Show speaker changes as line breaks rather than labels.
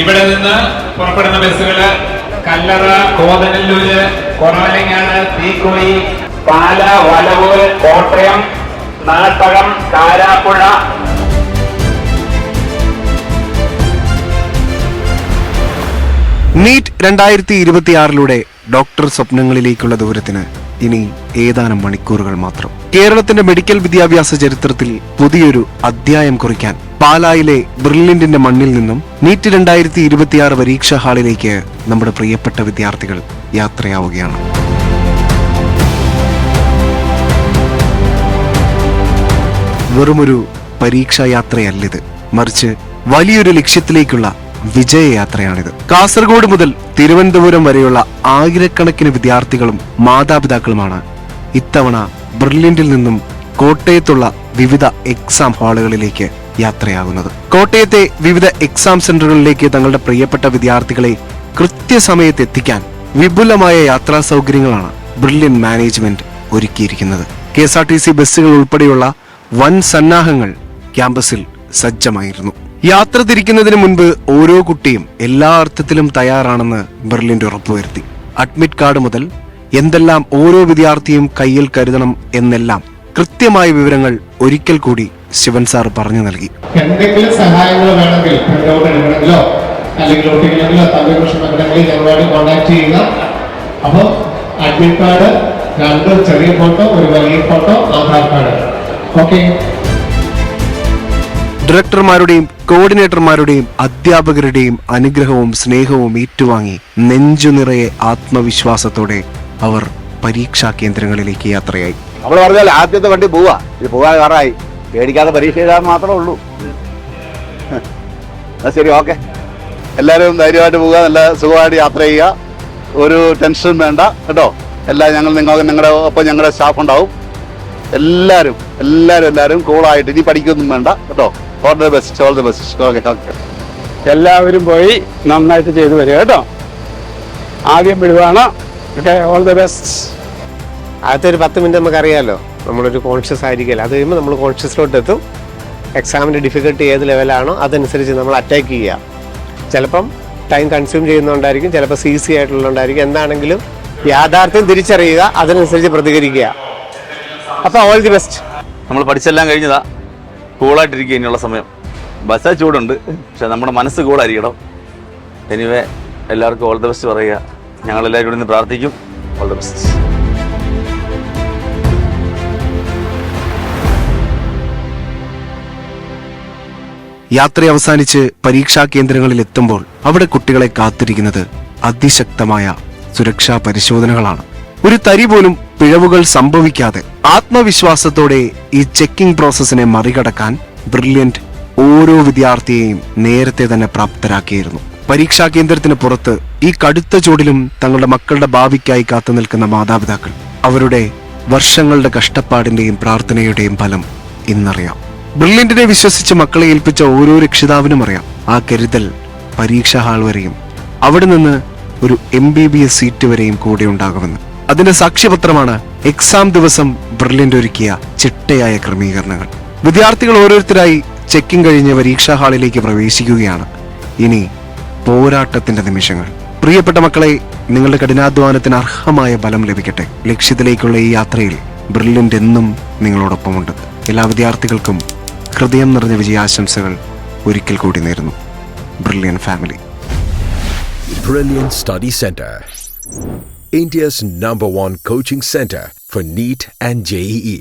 ഇവിടെ നിന്ന് പുറപ്പെടുന്ന ബസ്സുകള് കല്ലറ, കോതനല്ലൂര്, കൊറവലങ്ങാട്, തീക്കോയി, പാല, വലവൂർ, കോട്ടയം, നാട്ടകം, കാരാപ്പുഴ.
നീറ്റ് 2026 ഡോക്ടർ സ്വപ്നങ്ങളിലേക്കുള്ള ദൂരത്തിന് ഇനി ഏതാനും മണിക്കൂറുകൾ മാത്രം. കേരളത്തിന്റെ മെഡിക്കൽ വിദ്യാഭ്യാസ ചരിത്രത്തിൽ പുതിയൊരു അധ്യായം കുറിക്കാൻ പാലായിലെ ബ്രില്യന്റിന്റെ മണ്ണിൽ നിന്നും നീറ്റ് 2026 പരീക്ഷാ ഹാളിലേക്ക് നമ്മുടെ പ്രിയപ്പെട്ട വിദ്യാർത്ഥികൾ യാത്രയാവുകയാണ്. വെറുമൊരു പരീക്ഷാ യാത്രയല്ലിത്, മറിച്ച് വലിയൊരു ലക്ഷ്യത്തിലേക്കുള്ള വിജയയാത്രയാണിത്. കാസർഗോഡ് മുതൽ തിരുവനന്തപുരം വരെയുള്ള ആയിരക്കണക്കിന് വിദ്യാർത്ഥികളും മാതാപിതാക്കളുമാണ് ഇത്തവണ ബ്രില്യന്റിൽ നിന്നും കോട്ടയത്തുള്ള വിവിധ എക്സാം ഹാളുകളിലേക്ക് യാത്രയാകുന്നത്. കോട്ടയത്തെ വിവിധ എക്സാം സെന്ററുകളിലേക്ക് തങ്ങളുടെ പ്രിയപ്പെട്ട വിദ്യാർത്ഥികളെ കൃത്യസമയത്ത് എത്തിക്കാൻ വിപുലമായ യാത്രാ സൗകര്യങ്ങളാണ് ബ്രില്യന്റ് മാനേജ്മെന്റ് ഒരുക്കിയിരിക്കുന്നത്. KSRTC ബസ്സുകൾ ഉൾപ്പെടെയുള്ള വൻ സന്നാഹങ്ങൾ ക്യാമ്പസിൽ സജ്ജമായിരുന്നു. യാത്ര തിരിക്കുന്നതിന് മുൻപ് ഓരോ കുട്ടിയും എല്ലാ അർത്ഥത്തിലും തയ്യാറാണെന്ന് ബ്രില്യന്റ് ഉറപ്പുവരുത്തി. അഡ്മിറ്റ് കാർഡ് മുതൽ എന്തെല്ലാം ഓരോ വിദ്യാർത്ഥിയും കയ്യിൽ കരുതണം എന്നെല്ലാം കൃത്യമായ വിവരങ്ങൾ ഒരിക്കൽ കൂടി ശിവൻ സാർ പറഞ്ഞു നൽകി.
എന്തെങ്കിലും സഹായങ്ങൾ വേണമെങ്കിൽ എടുക്കണമെങ്കിലോ അല്ലെങ്കിൽ ഒട്ടിക്കണമെങ്കിലോ ഞങ്ങളോട് കോൺടാക്ട് ചെയ്യുക. അപ്പോൾ അഡ്മിറ്റ് കാർഡ്, 2 ചെറിയ ഫോട്ടോ, ഒരു വലിയ ഫോട്ടോ, ആധാർ കാർഡ്. ഓക്കെ.
ഡയറക്ടർമാരുടെയും കോർഡിനേറ്റർമാരുടെയും അധ്യാപകരുടെയും അനുഗ്രഹവും സ്നേഹവും ഏറ്റുവാങ്ങി നെഞ്ചു നിറയെ ആത്മവിശ്വാസത്തോടെ അവർ പരീക്ഷാ കേന്ദ്രങ്ങളിലേക്ക് യാത്രയായി.
നമ്മൾ പറഞ്ഞാൽ ആദ്യത്തെ വണ്ടി പോവാ, ഇത് പോകാൻ കാറായി, പേടിക്കാതെ പരീക്ഷ എഴുതാൻ മാത്രമേ ഉള്ളൂ. ശരി, ഓക്കെ. എല്ലാവരും ധൈര്യമായിട്ട് പോവുക, നല്ല സുഖമായിട്ട് യാത്ര ചെയ്യുക, ഒരു ടെൻഷനും വേണ്ട കേട്ടോ. നിങ്ങളുടെ ഒപ്പം ഞങ്ങളുടെ സ്റ്റാഫ് ഉണ്ടാവും. എല്ലാവരും കൂളായിട്ട്, ഇനി പഠിക്കൊന്നും വേണ്ട കേട്ടോ. All the best, all the best. Okay.
എല്ലാവരും പോയി നന്നായിട്ട് ചെയ്തു വരിക കേട്ടോ. ആദ്യം വിടുവാണ്. Okay, all the best.
ആദ്യത്തെ ഒരു 10 മിനിറ്റ് നമുക്കറിയാമല്ലോ, നമ്മളൊരു കോൺഷ്യസ് ആയിരിക്കില്ല. അത് കഴിയുമ്പോൾ നമ്മൾ കോൺഷ്യസിലോട്ട് എത്തും. എക്സാമിൻ്റെ ഡിഫിക്കൽട്ടി ഏത് ലെവലാണോ അതനുസരിച്ച് നമ്മൾ അറ്റാക്ക് ചെയ്യുക. ചിലപ്പം ടൈം കൺസ്യൂം ചെയ്യുന്നുണ്ടായിരിക്കും, ചിലപ്പോൾ ഈസി ആയിട്ടുള്ളതുണ്ടായിരിക്കും. എന്താണെങ്കിലും യാഥാർത്ഥ്യം തിരിച്ചറിയുക, അതിനനുസരിച്ച് പ്രതികരിക്കുക. അപ്പോൾ ഓൾ ദി ബെസ്റ്റ്.
നമ്മൾ പഠിച്ചെല്ലാം കഴിഞ്ഞതാ, കൂളായിട്ടിരിക്കുക ഇനിയുള്ള സമയം. ബസ്സാ ചൂടുണ്ട്, പക്ഷെ നമ്മുടെ മനസ്സ് കൂളായിരിക്കണം. എനിവേ, എല്ലാവർക്കും ഓൾ ദി ബെസ്റ്റ് പറയുക. ഞങ്ങളെല്ലാവരും കൂടി പ്രാർത്ഥിക്കും. All the best.
യാത്ര അവസാനിച്ച് പരീക്ഷാ കേന്ദ്രങ്ങളിൽ എത്തുമ്പോൾ അവിടെ കുട്ടികളെ കാത്തിരിക്കുന്നത് അതിശക്തമായ സുരക്ഷാ പരിശോധനകളാണ്. ഒരു തരി പോലും പിഴവുകൾ സംഭവിക്കാതെ ആത്മവിശ്വാസത്തോടെ ഈ ചെക്കിംഗ് പ്രോസസ്സിനെ മറികടക്കാൻ ബ്രില്യന്റ് ഓരോ വിദ്യാർത്ഥിയെയും നേരത്തെ തന്നെ പ്രാപ്തരാക്കിയിരുന്നു. പരീക്ഷാ കേന്ദ്രത്തിന് പുറത്ത് ഈ കടുത്ത ചൂടിലും തങ്ങളുടെ മക്കളുടെ ഭാവിക്കായി കാത്തു നിൽക്കുന്ന മാതാപിതാക്കൾ, അവരുടെ വർഷങ്ങളുടെ കഷ്ടപ്പാടിന്റെയും പ്രാർത്ഥനയുടെയും ഫലം ഇന്നറിയാം. ബ്രില്യന്റിനെ വിശ്വസിച്ച് മക്കളെ ഏൽപ്പിച്ച ഓരോ രക്ഷിതാവിനും അറിയാം ആ കരുതൽ പരീക്ഷാ ഹാൾ വരെയും അവിടെ നിന്ന് ഒരു MBBS സീറ്റ് വരെയും കൂടെ ഉണ്ടാകുമെന്ന്. അതിന്റെ സാക്ഷ്യപത്രമാണ് എക്സാം ദിവസം ബ്രില്യന്റ് ഒരുക്കിയ ചിട്ടയായ ക്രമീകരണങ്ങൾ. വിദ്യാർത്ഥികൾ ഓരോരുത്തരായി ചെക്കിംഗ് കഴിഞ്ഞ് പരീക്ഷാ ഹാളിലേക്ക് പ്രവേശിക്കുകയാണ്. ഇനി പോരാട്ടത്തിന്റെ നിമിഷങ്ങൾ. പ്രിയപ്പെട്ട മക്കളെ, നിങ്ങളുടെ കഠിനാധ്വാനത്തിന് അർഹമായ ബലം ലഭിക്കട്ടെ. ലക്ഷ്യത്തിലേക്കുള്ള ഈ യാത്രയിൽ ബ്രില്യന്റ് എന്നും നിങ്ങളോടൊപ്പമുണ്ട്. എല്ലാ വിദ്യാർത്ഥികൾക്കും ഹൃദയം നിറഞ്ഞ വിജയാശംസകൾ ഒരിക്കൽ കൂടി നേരുന്നു. Brilliant family.
Brilliant Study Center, India's #1 coaching center for NEET and JEE.